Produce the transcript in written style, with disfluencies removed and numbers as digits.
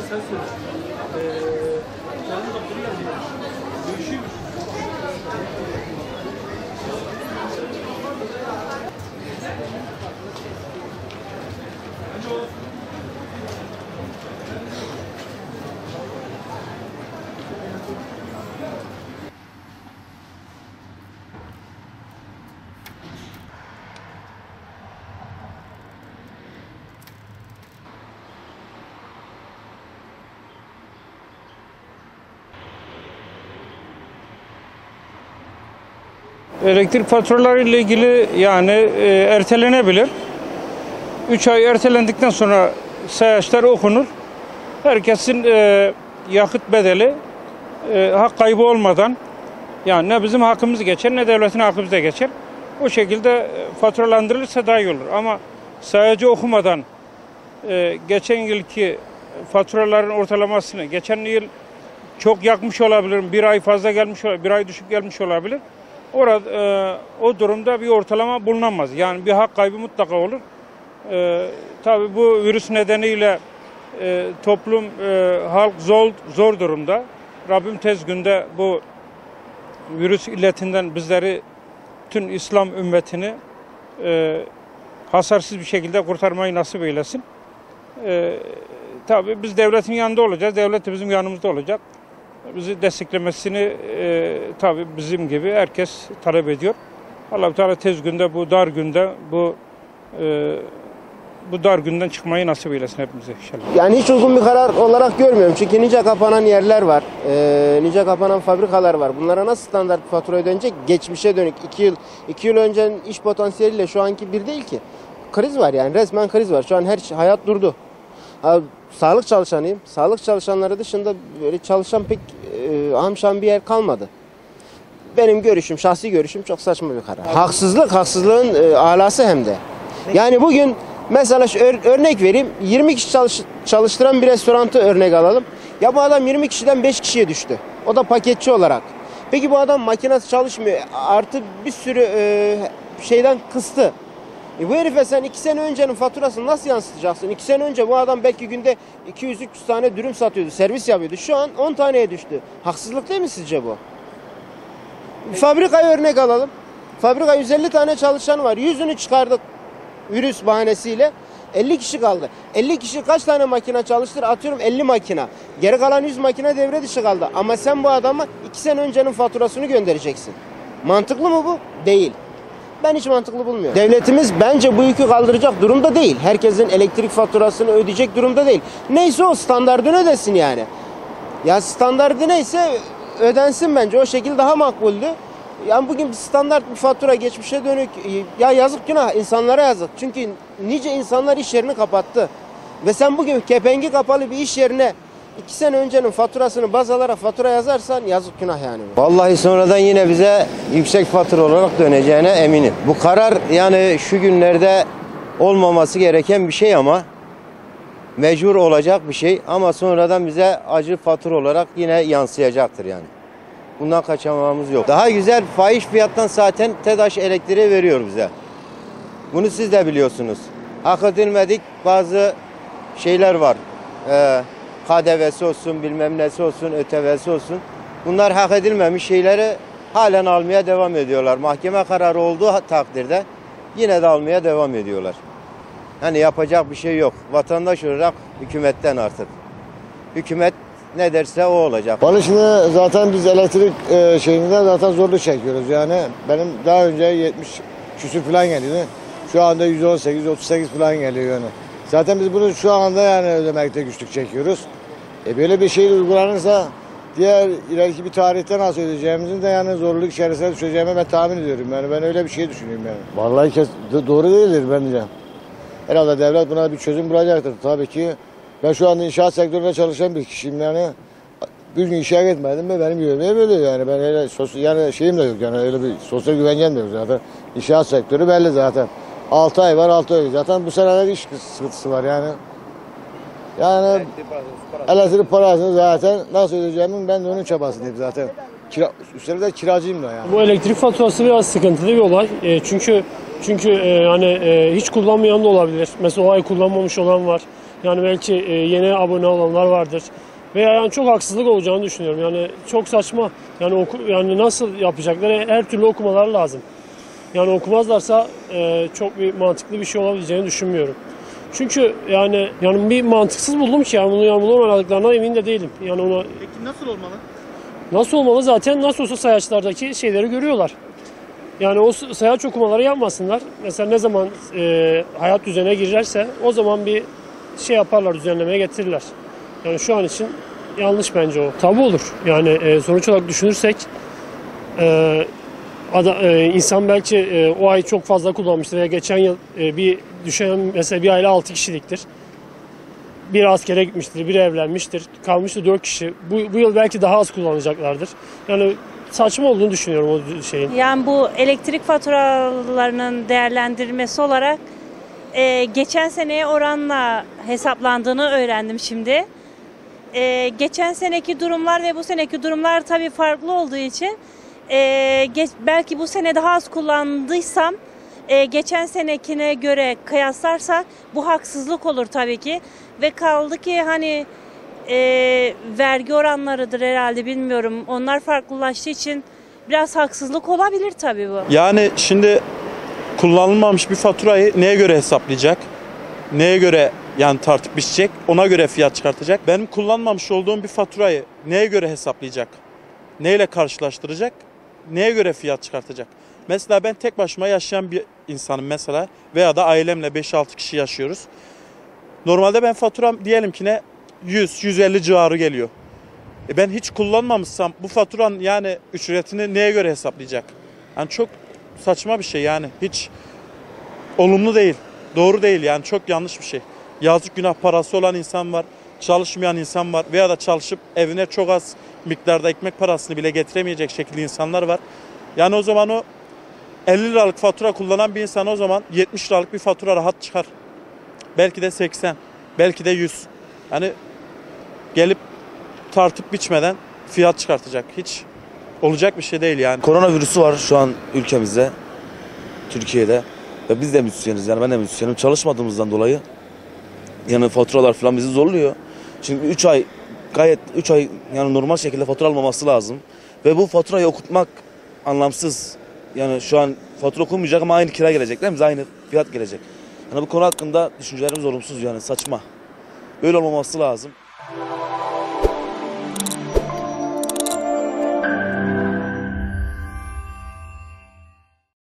sen söyle. Canım da buraya mı? Görüşüyor musun? Elektrik faturaları ile ilgili yani ertelenebilir. 3 ay ertelendikten sonra sayaçlar okunur. Herkesin yakıt bedeli hak kaybı olmadan, yani ne bizim hakkımız geçer ne devletin hakkımız da geçer. O şekilde faturalandırılırsa daha iyi olur. Ama sayacı okumadan geçen yılki faturaların ortalamasını, geçen yıl çok yakmış olabilir, bir ay fazla gelmiş olabilir, bir ay düşük gelmiş olabilir. Orada o durumda bir ortalama bulunamaz. Yani bir hak kaybı mutlaka olur. Tabii bu virüs nedeniyle toplum, halk zor durumda. Rabbim tez günde bu virüs illetinden bizleri, tüm İslam ümmetini hasarsız bir şekilde kurtarmayı nasip eylesin. Tabii biz devletin yanında olacağız. Devlet de bizim yanımızda olacak. Bizi desteklemesini tabii bizim gibi herkes talep ediyor. Allah-u Teala tez günde, bu dar günde, bu dar günden çıkmayı nasip eylesin hepimize inşallah. Yani hiç uygun bir karar olarak görmüyorum. Çünkü nice kapanan yerler var. Nice kapanan fabrikalar var. Bunlara nasıl standart bir fatura ödenecek? Geçmişe dönük 2 yıl öncenin iş potansiyeliyle şu anki bir değil ki. Kriz var yani, resmen kriz var. Şu an hayat durdu. Sağlık çalışanıyım. Sağlık çalışanları dışında böyle çalışan pek hamşan bir yer kalmadı. Benim görüşüm, şahsi görüşüm çok saçma bir karar. Haksızlığın alası hem de. Yani bugün mesela örnek vereyim. 20 kişi çalıştıran bir restoranı örnek alalım. Ya bu adam 20 kişiden 5 kişiye düştü. O da paketçi olarak. Peki bu adam makinesi çalışmıyor. Artı bir sürü şeyden kıstı. Bu herife sen 2 sene öncenin faturasını nasıl yansıtacaksın? 2 sene önce bu adam belki günde 200-300 tane dürüm satıyordu, servis yapıyordu. Şu an 10 taneye düştü. Haksızlık değil mi sizce bu? Fabrikayı örnek alalım. Fabrika 150 tane çalışan var. 100'ünü çıkardık virüs bahanesiyle. 50 kişi kaldı. 50 kişi kaç tane makine çalıştır? Atıyorum 50 makine. Geri kalan 100 makine devre dışı kaldı. Ama sen bu adama 2 sene öncenin faturasını göndereceksin. Mantıklı mı bu? Değil. Ben hiç mantıklı bulmuyorum. Devletimiz bence bu yükü kaldıracak durumda değil. Herkesin elektrik faturasını ödeyecek durumda değil. Neyse o standardını ödesin yani. Ya standardı neyse ödensin bence. O şekilde daha makbuldü. Yani bugün standart bir fatura geçmişe dönük. Ya yazık günah, insanlara yazık. Çünkü nice insanlar iş yerini kapattı. Ve sen bugün kepengi kapalı bir iş yerine 2 sene öncenin faturasını baz alarak fatura yazarsan yazık günah yani. Vallahi sonradan yine bize yüksek fatura olarak döneceğine eminim. Bu karar yani şu günlerde olmaması gereken bir şey ama mecbur olacak bir şey. Ama sonradan bize acı fatura olarak yine yansıyacaktır yani. Bundan kaçamamız yok. Daha güzel fahiş fiyattan zaten TEDAŞ elektriği veriyor bize. Bunu siz de biliyorsunuz. Hak edilmedik bazı şeyler var. KDV'si olsun, bilmem nesi olsun, ÖTV'si olsun. Bunlar hak edilmemiş şeyleri halen almaya devam ediyorlar. Mahkeme kararı olduğu takdirde yine de almaya devam ediyorlar. Hani yapacak bir şey yok. Vatandaş olarak hükümetten artık. Hükümet ne derse o olacak. Vallahi şimdi zaten biz elektrik şeyinden zaten zorluk çekiyoruz. Yani benim daha önce 70 küsür falan geliyordu. Şu anda 118-138 falan geliyor yani. Zaten biz bunu şu anda yani ödemekte güçlük çekiyoruz. Böyle bir şey uygulanırsa diğer ileriki bir tarihte nasıl ödeyeceğimizin de yani zorluk içerisine düşeceğimi ben tahmin ediyorum. Yani ben öyle bir şey düşünüyorum yani. Vallahi doğru değildir bence. Herhalde devlet buna bir çözüm bulacaktır. Tabii ki ben şu anda inşaat sektöründe çalışan bir kişiyim yani. Bir gün işe gitmedim mi benim yemeğim böyle yani. Ben öyle yani şeyim de yok yani öyle bir sosyal güvencem de yok zaten. İnşaat sektörü belli zaten. 6 ay var 6 ay zaten bu senelerde iş sıkıntısı var yani. Yani elektrik parasını zaten nasıl ödeyeceğimin ben de onun çabasındayım zaten. Üstelik de kiracıyım da yani. Bu elektrik faturası biraz sıkıntılı bir olay. Çünkü hani hiç kullanmayan da olabilir. Mesela o ay kullanmamış olan var. Yani belki yeni abone olanlar vardır. Veya yani çok haksızlık olacağını düşünüyorum. Yani çok saçma. Yani yani nasıl yapacaklar? Her türlü okumalar lazım. Yani okumazlarsa çok bir mantıklı bir şey olabileceğini düşünmüyorum. Çünkü yani bir mantıksız buldum ki yani bunu oynadıklarına emin de değilim. Yani ona Peki nasıl olmalı? nasıl olmalı zaten nasıl olsa sayaçlardaki şeyleri görüyorlar. Yani o sayaç okumaları yapmasınlar. Mesela ne zaman hayat düzenine girerse o zaman bir şey yaparlar, düzenlemeye getirirler. Yani şu an için yanlış bence o. Tabu olur. Yani sonuç olarak düşünürsek insan belki o ay çok fazla kullanmıştır veya geçen yıl bir düşen mesela bir aile 6 kişiliktir. Bir askere gitmiştir, bir evlenmiştir, kalmıştır 4 kişi. Bu yıl belki daha az kullanacaklardır. Yani saçma olduğunu düşünüyorum o şeyin. Yani bu elektrik faturalarının değerlendirilmesi olarak geçen seneye oranla hesaplandığını öğrendim şimdi. Geçen seneki durumlar ve bu seneki durumlar tabii farklı olduğu için belki bu sene daha az kullandıysam geçen senekine göre kıyaslarsak bu haksızlık olur tabii ki. Ve kaldı ki hani vergi oranlarıdır herhalde bilmiyorum. Onlar farklılaştığı için biraz haksızlık olabilir tabii bu. Yani şimdi kullanılmamış bir faturayı neye göre hesaplayacak? Neye göre yani tartıp biçecek? Ona göre fiyat çıkartacak. Benim kullanmamış olduğum bir faturayı neye göre hesaplayacak? Neyle karşılaştıracak? Neye göre fiyat çıkartacak? Mesela ben tek başıma yaşayan bir insanım mesela veya da ailemle 5-6 kişi yaşıyoruz. Normalde ben faturam diyelim ki ne 100-150 civarı geliyor. Ben hiç kullanmamışsam bu faturanın yani ücretini neye göre hesaplayacak? Yani çok saçma bir şey yani hiç olumlu değil, doğru değil yani çok yanlış bir şey. Yazık günah parası olan insan var, çalışmayan insan var veya da çalışıp evine çok az miktarda ekmek parasını bile getiremeyecek şekilde insanlar var. Yani o zaman o 50 liralık fatura kullanan bir insan o zaman 70 liralık bir fatura rahat çıkar. Belki de 80, belki de 100. Yani gelip tartıp biçmeden fiyat çıkartacak. Hiç olacak bir şey değil yani. Koronavirüsü var şu an ülkemizde, Türkiye'de. Ve biz de müzisyeniz yani ben de müzisyenim. Çalışmadığımızdan dolayı yani faturalar falan bizi zorluyor. Çünkü 3 ay yani normal şekilde fatura almaması lazım. Ve bu faturayı okutmak anlamsız. Yani şu an fatura okunmayacak ama aynı kira gelecek değil mi? Aynı fiyat gelecek. Yani bu konu hakkında düşüncelerimiz olumsuz yani saçma. Böyle olmaması lazım.